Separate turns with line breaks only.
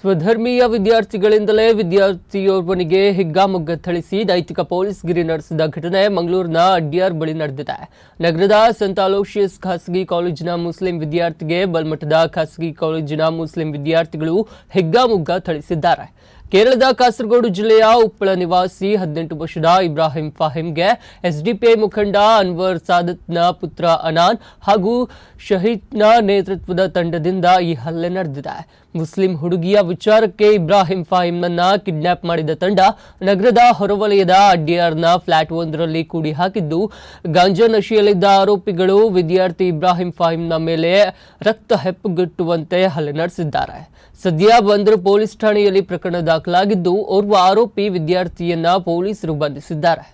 ಸ್ವಧರ್ಮೀಯ ವಿದ್ಯಾರ್ಥಿಗಳಿಂದಲೇ ವಿದ್ಯಾರ್ಥಿಯೋರ್ವನಿಗೆ ಹಿಗ್ಗಾಮುಗ್ಗ ಥಳಿಸಿ ನೈತಿಕ ಪೊಲೀಸ್ ಗಿರಿ ನಡೆಸಿದ ಘಟನೆ ಮಂಗಳೂರಿನ ಅಡ್ಯಾರ್ ಬಳಿ ನಡೆದಿದೆ. ನಗರದ ಸಂತ ಅಲೋಷಿಯಸ್ ಖಾಸಗಿ ಕಾಲೇಜಿನ ಮುಸ್ಲಿಂ ವಿದ್ಯಾರ್ಥಿಗೆ ಬಲ್ಮಠದ ಖಾಸಗಿ ಕಾಲೇಜಿನ ಮುಸ್ಲಿಂ ವಿದ್ಯಾರ್ಥಿಗಳು ಹಿಗ್ಗಾಮುಗ್ಗ ಥಳಿಸಿದ್ದಾರೆ. ಕೇರಳದ ಕಾಸರಗೋಡು ಜಿಲ್ಲೆಯ ಉಪ್ಪಳ ನಿವಾಸಿ 18 ವರ್ಷದ ಇಬ್ರಾಹಿಂ ಫಾಹಿಂಗೆ ಎಸ್ಡಿಪಿಐ ಮುಖಂಡ ಅನ್ವರ್ ಸಾದತ್ನ ಪುತ್ರ ಅನಾನ್ ಹಾಗೂ ಶಹೀದ್ನ ನೇತೃತ್ವದ ತಂಡದಿಂದ ಈ ಹಲ್ಲೆ ನಡೆದಿದೆ. ಮುಸ್ಲಿಂ ಹುಡುಗಿಯ ವಿಚಾರಕ್ಕೆ ಇಬ್ರಾಹಿಂ ಫಾಹಿಂನನ್ನ ಕಿಡ್ನಾಪ್ ಮಾಡಿದ ತಂಡ ನಗರದ ಹೊರವಲಯದ ಅಡ್ಯಾರ್ನ ಫ್ಲಾಟ್ ಒಂದರಲ್ಲಿ ಕೂಡಿ ಹಾಕಿದ್ದು, ಗಾಂಜಾ ನಶೆಯಲ್ಲಿದ್ದ ಆರೋಪಿಗಳು ವಿದ್ಯಾರ್ಥಿ ಇಬ್ರಾಹಿಂ ಫಾಹಿಂನ ಮೇಲೆ ರಕ್ತ ಹೆಪ್ಪುಗಟ್ಟುವಂತೆ ಹಲ್ಲೆ ನಡೆಸಿದ್ದಾರೆ. ಸದ್ಯ ಬಂದರು ಪೊಲೀಸ್ ಠಾಣೆಯಲ್ಲಿ ಪ್ರಕರಣ ದಾಖಲಾಗಿದ್ದು, ಓರ್ವ ಆರೋಪಿ ವಿದ್ಯಾರ್ಥಿಯನ್ನ ಪೊಲೀಸರು ಬಂಧಿಸಿದ್ದಾರೆ.